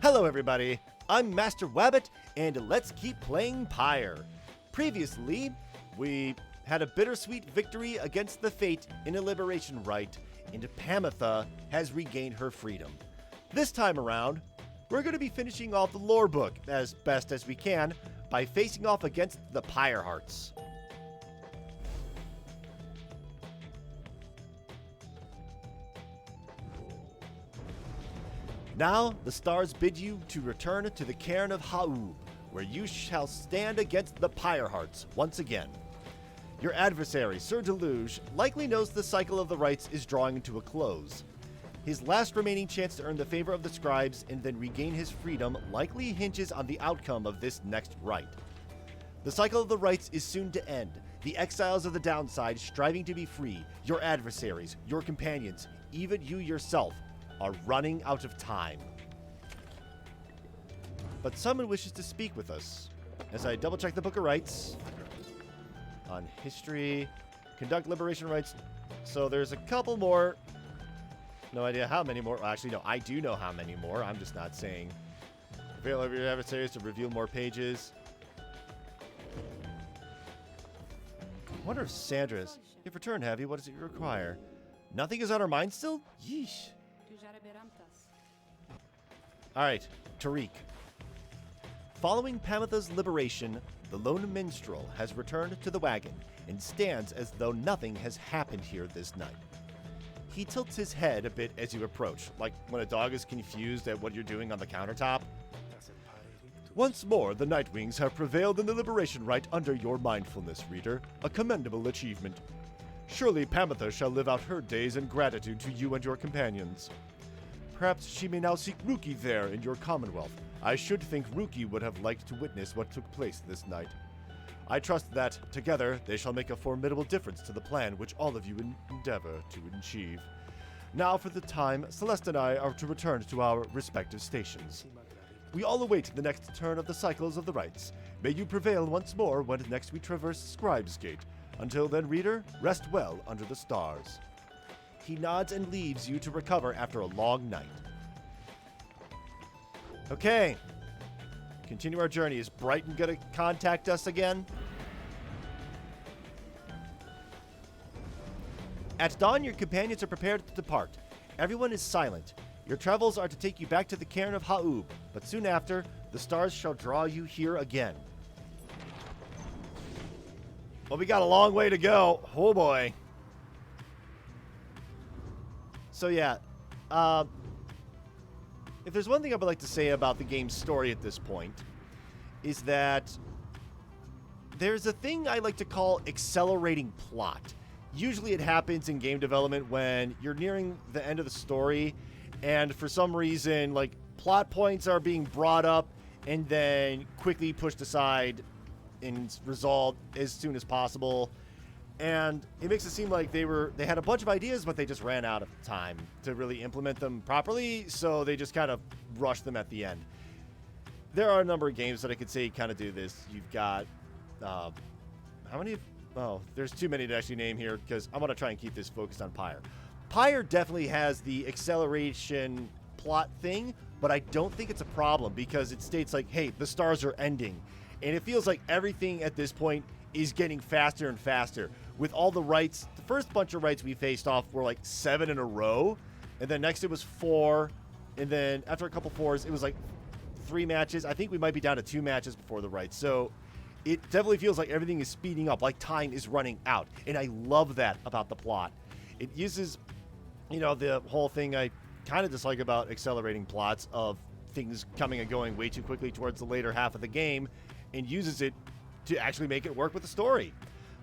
Hello everybody, I'm Master Wabbit, and let's keep playing Pyre. Previously, we had a bittersweet victory against the Fate in a liberation rite, and Pamitha has regained her freedom. This time around, we're going to be finishing off the lore book as best as we can by facing off against the Pyrehearts. Now, the stars bid you to return to the cairn of Ha'ub, where you shall stand against the Pyrehearts once again. Your adversary, Sir Deluge, likely knows the cycle of the rites is drawing to a close. His last remaining chance to earn the favor of the scribes and then regain his freedom likely hinges on the outcome of this next rite. The cycle of the rites is soon to end, the exiles of the downside striving to be free, your adversaries, your companions, even you yourself, are running out of time. But someone wishes to speak with us. As I double check the Book of Rites on history, conduct liberation rites. So there's a couple more. No idea how many more. Actually, no, I do know how many more. I'm just not saying. Avail of your adversaries to reveal more pages. I wonder if Sandra's. You've returned, have you? What does it require? Nothing is on our mind still? Yeesh. Alright, Tariq. Following Pamitha's liberation, the lone minstrel has returned to the wagon and stands as though nothing has happened here this night. He tilts his head a bit as you approach, like when a dog is confused at what you're doing on the countertop. Once more, the Nightwings have prevailed in the liberation rite under your mindfulness, reader, a commendable achievement. Surely Pamitha shall live out her days in gratitude to you and your companions. Perhaps she may now seek Ruki there in your commonwealth. I should think Ruki would have liked to witness what took place this night. I trust that, together, they shall make a formidable difference to the plan which all of you endeavor to achieve. Now, for the time, Celeste and I are to return to our respective stations. We all await the next turn of the cycles of the rites. May you prevail once more when next we traverse Scribe's Gate. Until then, reader, rest well under the stars. He nods and leaves you to recover after a long night. Okay. Continue our journey. Is Brighton going to contact us again? At dawn, your companions are prepared to depart. Everyone is silent. Your travels are to take you back to the cairn of Ha'ub, but soon after, the stars shall draw you here again. Well, we got a long way to go. Oh, boy. So yeah, if there's one thing I would like to say about the game's story at this point, is that there's a thing I like to call accelerating plot. Usually it happens in game development when you're nearing the end of the story, and for some reason, like, plot points are being brought up and then quickly pushed aside and resolved as soon as possible. And it makes it seem like they had a bunch of ideas, but they just ran out of time to really implement them properly, so they just kind of rushed them at the end. There are a number of games that I could say kind of do this. You've got, how many? Oh, there's too many to actually name here because I want to try and keep this focused on Pyre. Pyre definitely has the acceleration plot thing, but I don't think it's a problem because it states like, hey, the stars are ending. And it feels like everything at this point is getting faster and faster. With all the rites, the first bunch of rites we faced off were like 7 in a row. And then next it was 4. And then after a couple 4s, it was like 3 matches. I think we might be down to 2 matches before the rites. So it definitely feels like everything is speeding up, like time is running out. And I love that about the plot. It uses, you know, the whole thing I kind of dislike about accelerating plots of things coming and going way too quickly towards the later half of the game, and uses it to actually make it work with the story.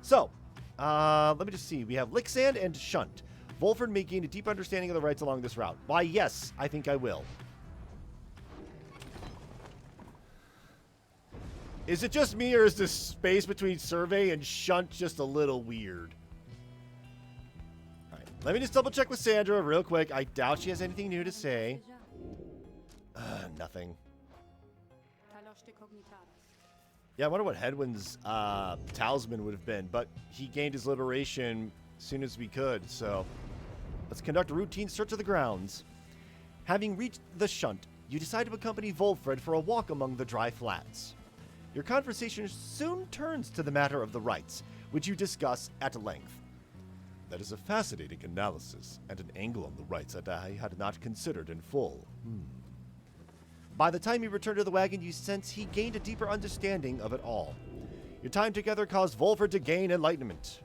So, let me just see. We have Licksand and Shunt. Volford may gain a deep understanding of the rites along this route. Why, yes, I think I will. Is it just me, or is this space between Survey and Shunt just a little weird? Alright, let me just double check with Sandra real quick. I doubt she has anything new to say. Nothing. Yeah, I wonder what Hedwyn's talisman would have been, but he gained his liberation as soon as we could, so let's conduct a routine search of the grounds. Having reached the Shunt, you decide to accompany Volfred for a walk among the dry flats. Your conversation soon turns to the matter of the rites, which you discuss at length. That is a fascinating analysis, and an angle on the rites that I had not considered in full. By the time you return to the wagon, you sense he gained a deeper understanding of it all. Your time together caused Volfred to gain enlightenment.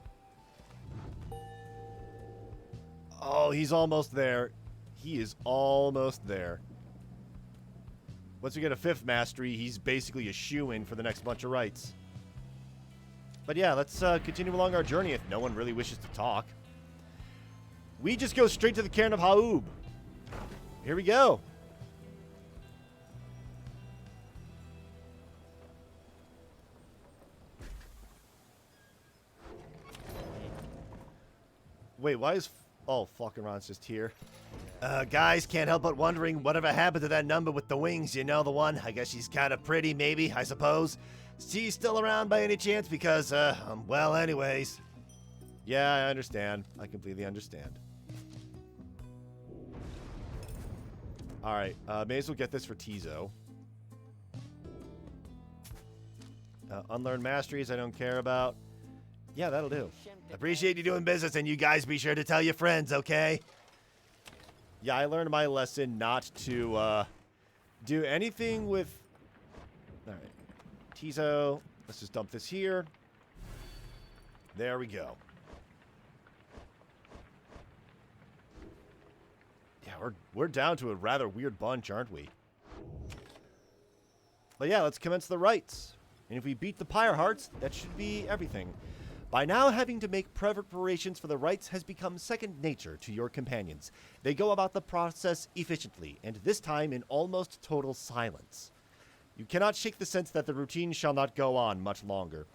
Oh, he's almost there. He is almost there. Once we get a 5th mastery, he's basically a shoo-in for the next bunch of rites. But yeah, let's continue along our journey if no one really wishes to talk. We just go straight to the Cairn of Haub. Here we go. Wait, why is... Oh, fucking Ron's just here. Guys, can't help but wondering whatever happened to that number with the wings, you know, the one? I guess she's kind of pretty, maybe, I suppose. She's still around by any chance? Because, well, anyways. Yeah, I understand. I completely understand. Alright, may as well get this for Tizo. Unlearned masteries I don't care about. Yeah, that'll do. Appreciate you doing business, and you guys be sure to tell your friends, okay? Yeah, I learned my lesson not to do anything with... Alright. Tizo. Let's just dump this here. There we go. Yeah, we're down to a rather weird bunch, aren't we? But yeah, let's commence the rites. And if we beat the Pyrehearts, that should be everything. By now, having to make preparations for the rites has become second nature to your companions. They go about the process efficiently, and this time in almost total silence. You cannot shake the sense that the routine shall not go on much longer.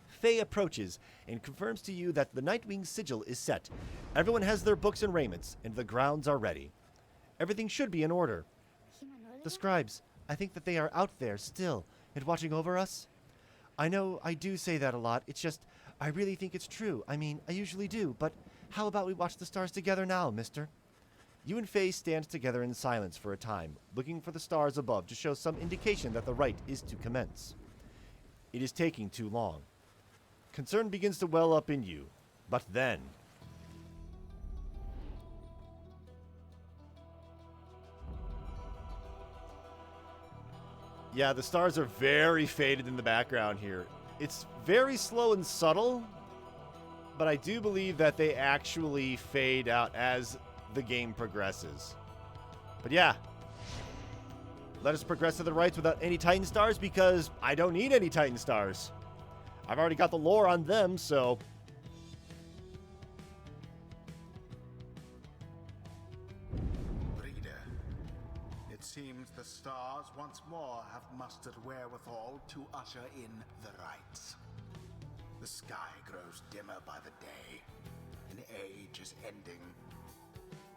Faye approaches and confirms to you that the Nightwing sigil is set. Everyone has their books and raiments, and the grounds are ready. Everything should be in order. The scribes, I think that they are out there still, and watching over us. I know I do say that a lot, it's just... I really think it's true. I mean, I usually do, but how about we watch the stars together now, mister? You and Faye stand together in silence for a time, looking for the stars above to show some indication that the rite is to commence. It is taking too long. Concern begins to well up in you, but then... Yeah, the stars are very faded in the background here. It's very slow and subtle, but I do believe that they actually fade out as the game progresses. But yeah, let us progress to the rites without any Titan stars because I don't need any Titan stars. I've already got the lore on them, so... It seems the stars once more have mustered wherewithal to usher in the rites. The sky grows dimmer by the day. An age is ending.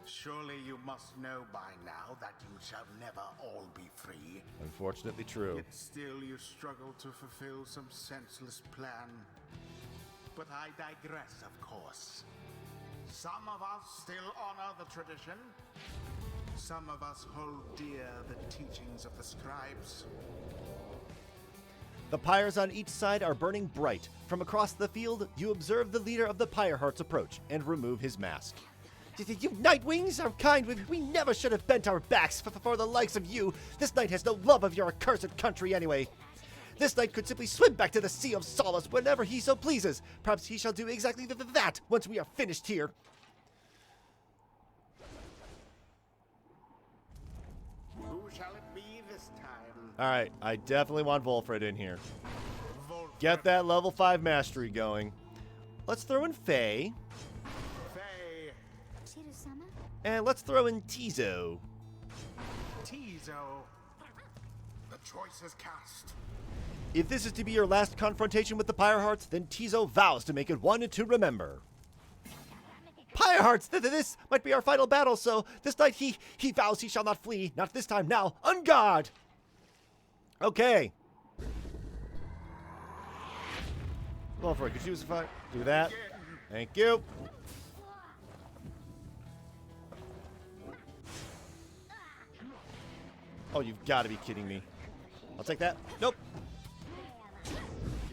Surely you must know by now that you shall never all be free. Unfortunately true. Yet still you struggle to fulfill some senseless plan. But I digress, of course. Some of us still honor the tradition. Some of us hold dear the teachings of the scribes. The pyres on each side are burning bright. From across the field, you observe the leader of the Pyrehearts approach and remove his mask. You Nightwings are kind. We never should have bent our backs for the likes of you. This knight has no love of your accursed country anyway. This knight could simply swim back to the Sea of Solace whenever he so pleases. Perhaps he shall do exactly that once we are finished here. Who shall it be this time? Alright, I definitely want Volfred in here. Volfred. Get that level 5 mastery going. Let's throw in Faye. Faye. And let's throw in Tizo. Tizo. The choice is cast. If this is to be your last confrontation with the Pyrehearts, then Tizo vows to make it one to remember. Pyrehearts, this might be our final battle, so this night he vows he shall not flee. Not this time, now. On guard! Okay. Volfred, could you use a fire? Do that. Thank you. Oh, you've got to be kidding me. I'll take that. Nope.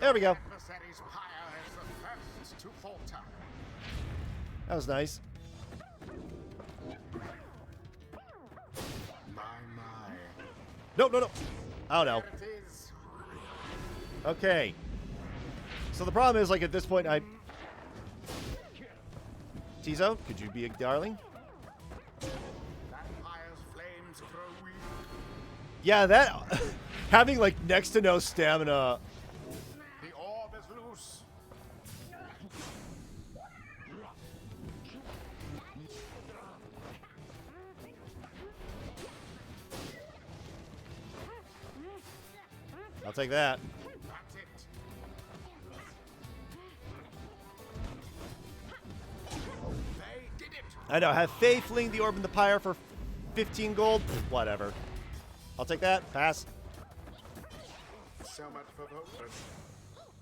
There we go. Adversary's Pyre is the first to falter. That was nice. My. No, no, no. Oh, no. There it is. Okay. So the problem is, like, at this point, Tizo, could you be a darling? That Pyre's flames grow weak. Yeah, that... having, like, next to no stamina... The orb is loose. I'll take that. That's it. They did it. I know. Have Faye fling the orb in the pyre for 15 gold? Pfft, whatever. I'll take that. Pass. So much for Voltron.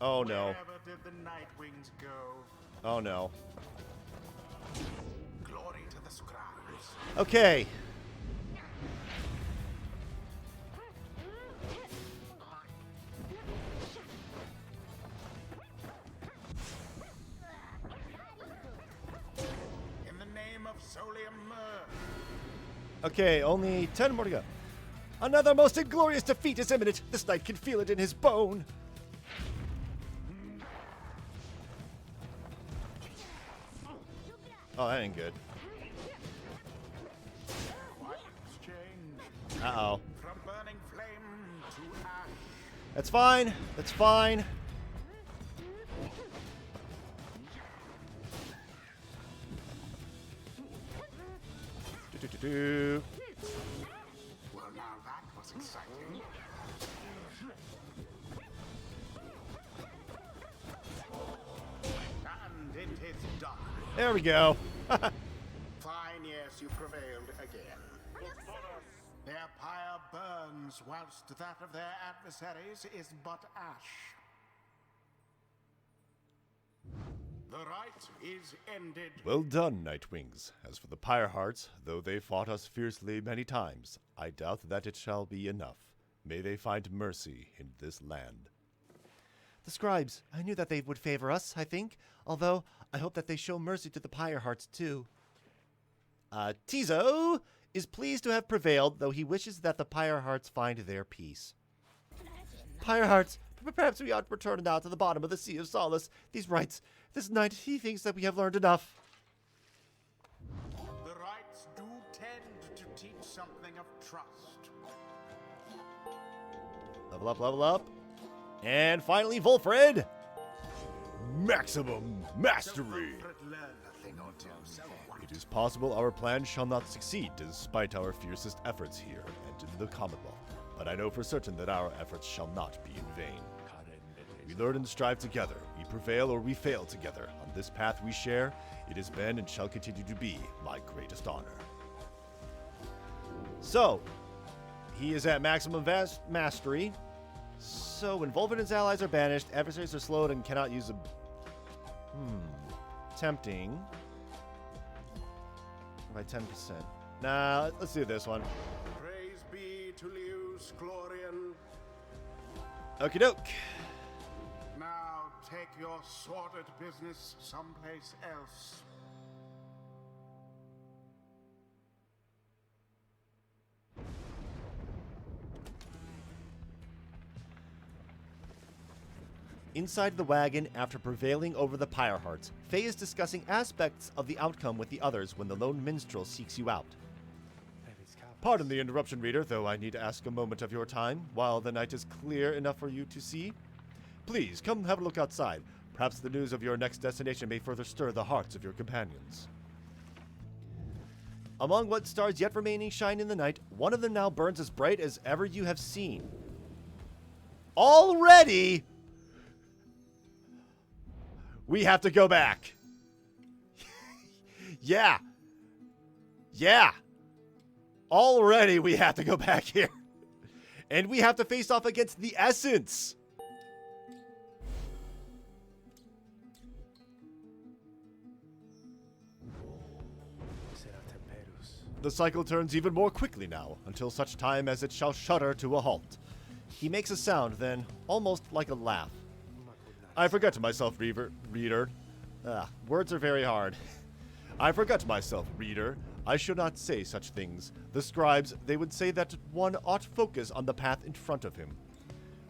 Oh, no. Wherever did the Night Wings go? Oh, no. Glory to the scribes. Okay. In the name of Solium Mur. Okay, only 10 more to go. Another most inglorious defeat is imminent. This knight can feel it in his bone. Oh, that ain't good. What change? Uh-oh. From burning flame to ash. That's fine. That's fine. Do-do-do-do. Well, now that was exciting. And it is done. There we go. Fine, yes, you prevailed again. Their pyre burns, whilst that of their adversaries is but ash. The rite is ended. Well done, Nightwings. As for the Pyrehearts, though they fought us fiercely many times, I doubt that it shall be enough. May they find mercy in this land. The scribes, I knew that they would favor us, I think. Although, I hope that they show mercy to the Pyrehearts, too. Tizo is pleased to have prevailed, though he wishes that the Pyrehearts find their peace. Pyrehearts, perhaps we ought to return now to the bottom of the Sea of Solace. These rites, this night, he thinks that we have learned enough. The rites do tend to teach something of trust. Level up, level up. And finally, Volfred. Maximum mastery. Alfred learned a thing or two, so what? It is possible our plan shall not succeed despite our fiercest efforts here and in the Commonwealth. But I know for certain that our efforts shall not be in vain. We learn and strive together. We prevail or we fail together. On this path we share, it has been and shall continue to be my greatest honor. So, he is at maximum mastery. So, when Volfred and his allies are banished, adversaries are slowed and cannot use a... Tempting. By 10%. Nah, let's do this one. Praise be to Leus Glorian. Okie doke. Now take your sordid business someplace else. Inside the wagon, after prevailing over the Pyrehearts, Faye is discussing aspects of the outcome with the others when the lone minstrel seeks you out. Pardon the interruption, reader, though I need to ask a moment of your time, while the night is clear enough for you to see. Please, come have a look outside. Perhaps the news of your next destination may further stir the hearts of your companions. Among what stars yet remaining shine in the night, one of them now burns as bright as ever you have seen. Already? We have to go back. Yeah. Yeah. Already we have to go back here. And we have to face off against the Essence. The cycle turns even more quickly now, until such time as it shall shudder to a halt. He makes a sound then, almost like a laugh. I forget myself, reader. Words are very hard. I forget myself, reader. I should not say such things. The scribes, they would say that one ought focus on the path in front of him.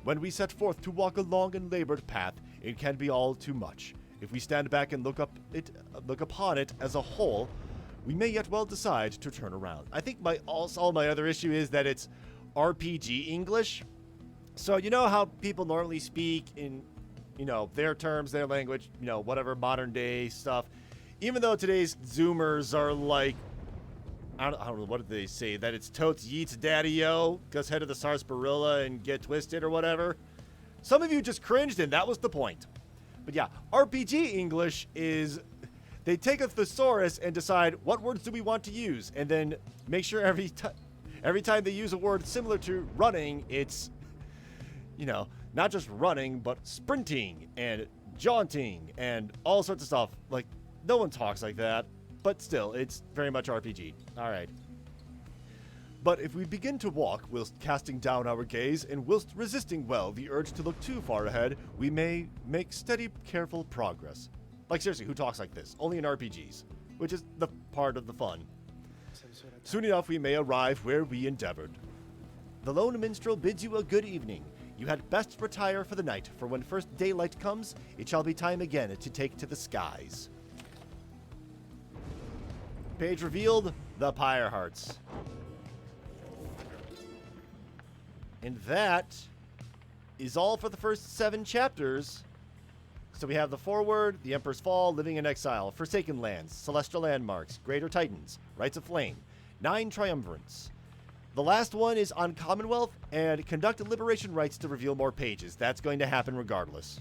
When we set forth to walk a long and labored path, it can be all too much. If we stand back and look upon it as a whole, we may yet well decide to turn around. I think my other issue is that it's RPG English. So you know how people normally speak in, their terms, their language, whatever modern day stuff. Even though today's Zoomers are like, I don't know, what did they say? That it's totes yeets daddy-o, just head to the sarsaparilla and get twisted or whatever. Some of you just cringed and that was the point. But yeah, RPG English is, they take a thesaurus and decide what words do we want to use, and then make sure every time they use a word similar to running, it's, not just running, but sprinting and jaunting and all sorts of stuff. Like, no one talks like that, but still, it's very much RPG. All right. But if we begin to walk whilst casting down our gaze and whilst resisting well the urge to look too far ahead, we may make steady, careful progress. Like, seriously, who talks like this? Only in RPGs, which is the part of the fun. Soon enough, we may arrive where we endeavored. The lone minstrel bids you a good evening. You had best retire for the night, for when first daylight comes, it shall be time again to take to the skies. Page revealed, the Pyrehearts. And that is all for the first 7 chapters. So we have the foreword, the Emperor's Fall, Living in Exile, Forsaken Lands, Celestial Landmarks, Greater Titans, Rites of Flame, 9 Triumvirates. The last one is on Commonwealth and conduct liberation rites to reveal more pages. That's going to happen regardless.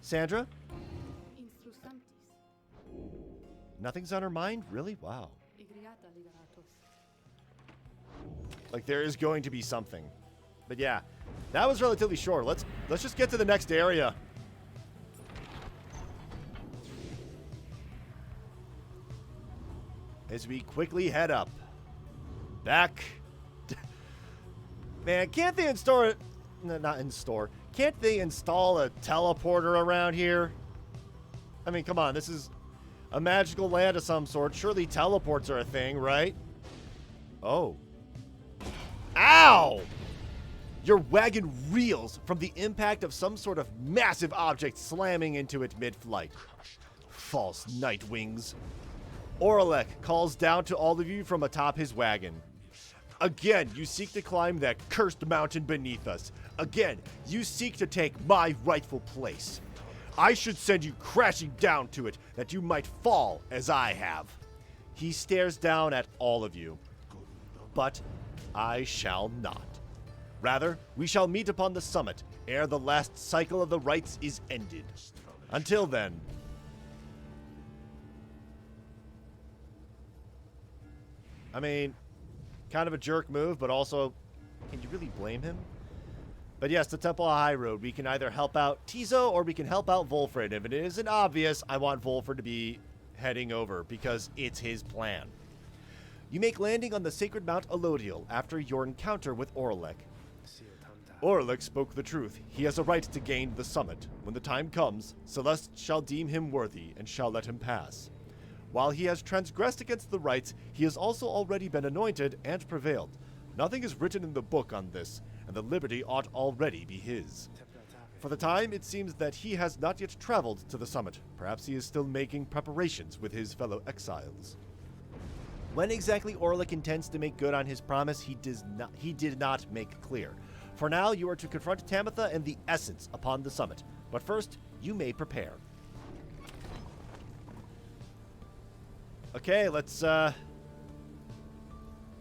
Sandra? Nothing's on her mind? Really? Wow. Like, there is going to be something. But yeah, that was relatively short. Let's just get to the next area. As we quickly head up. Back. Man, can't they install it? No, not in-store. Can't they install a teleporter around here? I mean, come on. This is a magical land of some sort. Surely teleports are a thing, right? Oh. Ow! Your wagon reels from the impact of some sort of massive object slamming into it mid-flight. False night wings. Oralek calls down to all of you from atop his wagon. Again, you seek to climb that cursed mountain beneath us. Again, you seek to take my rightful place. I should send you crashing down to it, that you might fall as I have. He stares down at all of you. But I shall not. Rather, we shall meet upon the summit, ere the last cycle of the rites is ended. Until then. I mean, kind of a jerk move, but also, can you really blame him? But yes, the Temple of High Road. We can either help out Tizo or we can help out Volfred. If it isn't obvious, I want Volfred to be heading over because it's his plan. You make landing on the sacred Mount Elodiel after your encounter with Oralek. Oralek spoke the truth. He has a right to gain the summit. When the time comes, Celeste shall deem him worthy and shall let him pass. While he has transgressed against the rites, he has also already been anointed and prevailed. Nothing is written in the book on this, and the liberty ought already be his. For the time, it seems that he has not yet traveled to the summit. Perhaps he is still making preparations with his fellow exiles. When exactly Oralek intends to make good on his promise, he did not make clear. For now, you are to confront Tamitha and the Essence upon the summit. But first, you may prepare. Okay, let's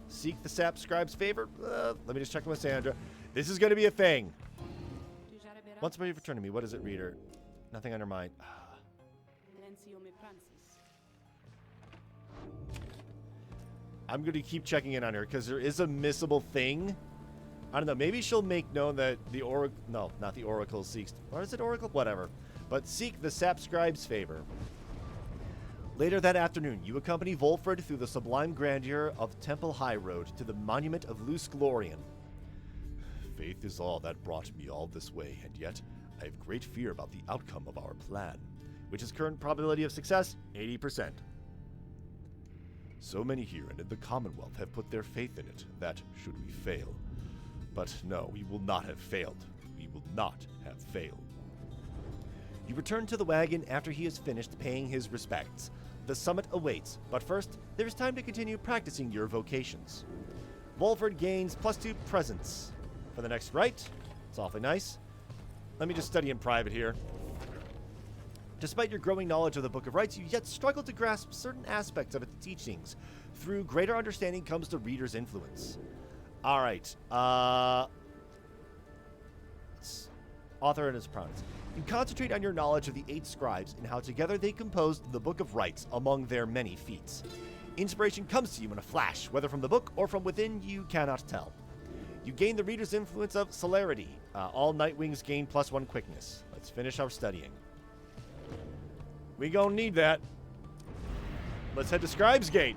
seek the sap scribe's favor. Let me just check with Sandra. This is going to be a thing. Once ready for turning me. What is it, reader? Nothing on her mind. I'm going to keep checking in on her because there is a missable thing. I don't know. Maybe she'll make known that the oracle... No, not the oracle seeks... Or is it oracle? Whatever. But seek the sap scribe's favor. Later that afternoon, you accompany Volfred through the sublime grandeur of Temple High Road to the monument of Luce Glorian. Faith is all that brought me all this way, and yet I have great fear about the outcome of our plan, which is current probability of success, 80%. So many here and in the Commonwealth have put their faith in it, that should we fail. But no, we will not have failed. We will not have failed. You return to the wagon after he has finished paying his respects. The summit awaits, but first, there is time to continue practicing your vocations. Volfred gains +2 presence for the next rite. It's awfully nice. Let me just study in private here. Despite your growing knowledge of the Book of Rites, you yet struggle to grasp certain aspects of its teachings. Through greater understanding comes the reader's influence. Alright, author and his pronouns. You concentrate on your knowledge of the 8 scribes and how together they composed the Book of Rites among their many feats. Inspiration comes to you in a flash, whether from the book or from within, you cannot tell. You gain the reader's influence of celerity. All Nightwings gain +1 quickness. Let's finish our studying. We gonna need that. Let's head to Scribe's Gate.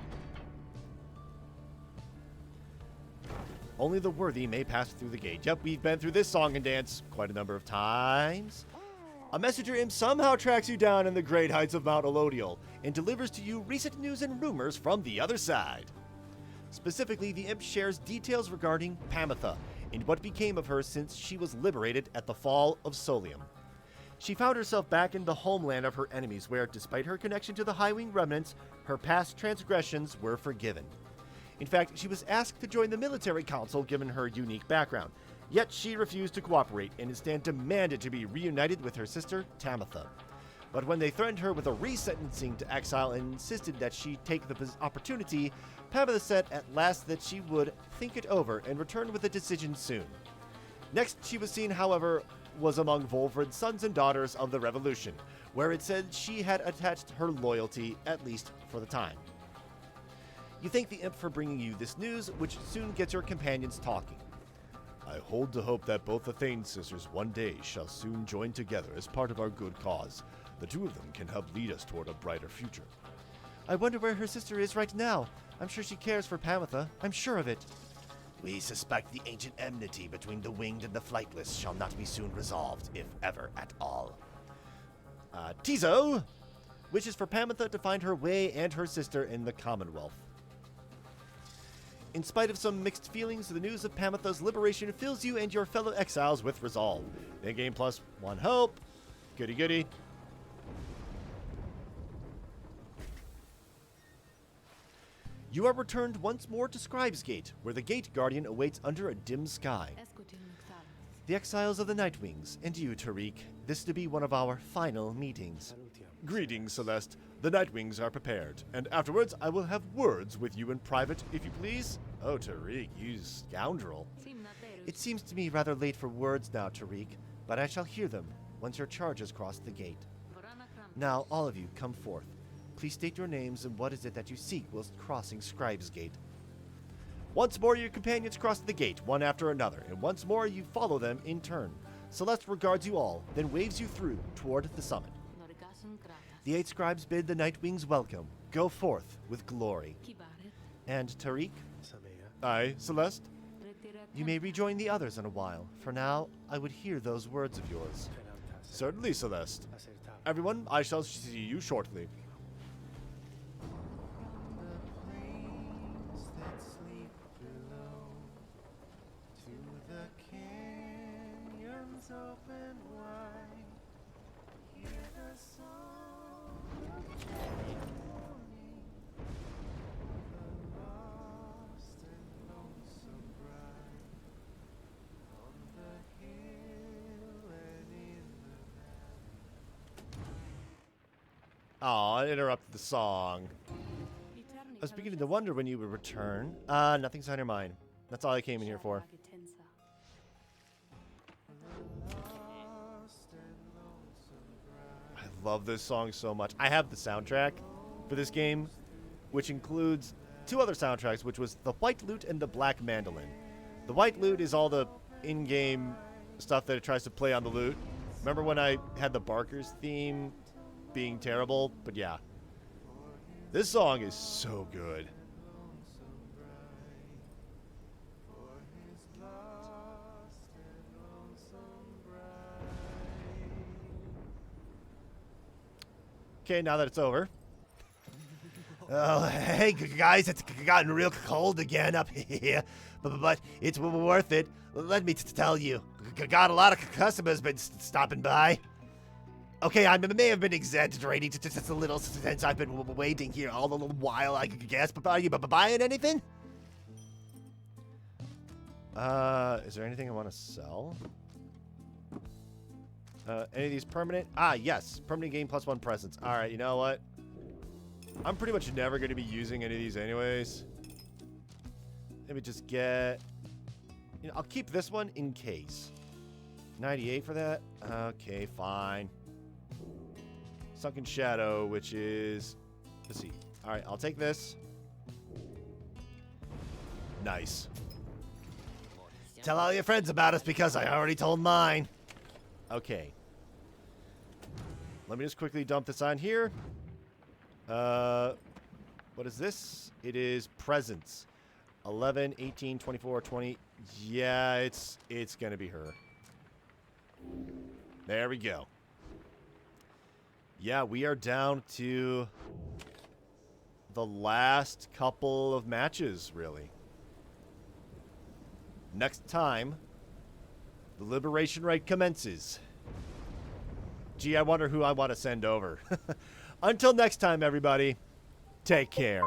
Only the worthy may pass through the gate. Yep, we've been through this song and dance quite a number of times. A messenger imp somehow tracks you down in the great heights of Mount Elodial and delivers to you recent news and rumors from the other side. Specifically, the imp shares details regarding Pamitha and what became of her since she was liberated at the fall of Solium. She found herself back in the homeland of her enemies where, despite her connection to the Highwing remnants, her past transgressions were forgiven. In fact, she was asked to join the military council given her unique background, yet she refused to cooperate and instead demanded to be reunited with her sister, Tamitha. But when they threatened her with a resentencing to exile and insisted that she take the opportunity, Pamitha said at last that she would think it over and return with a decision soon. Next she was seen, however, was among Volfred's sons and daughters of the Revolution, where it said she had attached her loyalty, at least for the time. You thank the imp for bringing you this news, which soon gets your companions talking. I hold to hope that both the Thane sisters one day shall soon join together as part of our good cause. The two of them can help lead us toward a brighter future. I wonder where her sister is right now. I'm sure she cares for Pamitha. I'm sure of it. We suspect the ancient enmity between the winged and the flightless shall not be soon resolved, if ever at all. Tizo wishes for Pamitha to find her way and her sister in the Commonwealth. In spite of some mixed feelings, the news of Pamitha's liberation fills you and your fellow exiles with resolve. They gain +1 hope. Goody goody. You are returned once more to Scribe's Gate, where the Gate Guardian awaits under a dim sky. The exiles of the Nightwings, and you, Tariq, this to be one of our final meetings. Greetings, Celeste. The Nightwings are prepared, and afterwards I will have words with you in private, if you please. Oh, Tariq, you scoundrel. It seems to me rather late for words now, Tariq, but I shall hear them once your charges cross the gate. Now, all of you, come forth. Please state your names and what is it that you seek whilst crossing Scribe's Gate. Once more your companions cross the gate, one after another, and once more you follow them in turn. Celeste regards you all, then waves you through toward the summit. The 8 scribes bid the Nightwings welcome. Go forth with glory. And Tariq? Aye, Celeste? You may rejoin the others in a while. For now, I would hear those words of yours. Certainly, Celeste. Everyone, I shall see you shortly. Open wide, hear the song of morning, the lost and lonesome bride, on the hill and in the valley. Aw, I interrupted the song. I was beginning to wonder when you would return. Nothing's on your mind. That's all I came in here for. Love this song so much. I have the soundtrack for this game, which includes 2 other soundtracks, which was the White Lute and the Black Mandolin. The White Lute is all the in-game stuff that it tries to play on the lute. Remember when I had the Barker's theme being terrible? But yeah. This song is so good. Okay, now that it's over. Oh, hey, guys, it's gotten real cold again up here, but it's worth it. Let me tell you, got a lot of customers been stopping by. Okay, I may have been exaggerating just a little since I've been waiting here all the while, I guess, but are you buying anything? Is there anything I want to sell? Any of these permanent? Ah, yes. Permanent game plus 1 presence. Alright, you know what? I'm pretty much never going to be using any of these anyways. Let me just get... You know, I'll keep this one in case. 98 for that? Okay, fine. Sunken Shadow, which is... Let's see. Alright, I'll take this. Nice. Tell all your friends about us because I already told mine. Okay. Let me just quickly dump this on here. What is this? It is presents. 11, 18, 24, 20. Yeah, it's gonna be her. There we go. Yeah, we are down to the last couple of matches, really. Next time, the Liberation Rite commences. Gee, I wonder who I want to send over. Until next time, everybody, take care.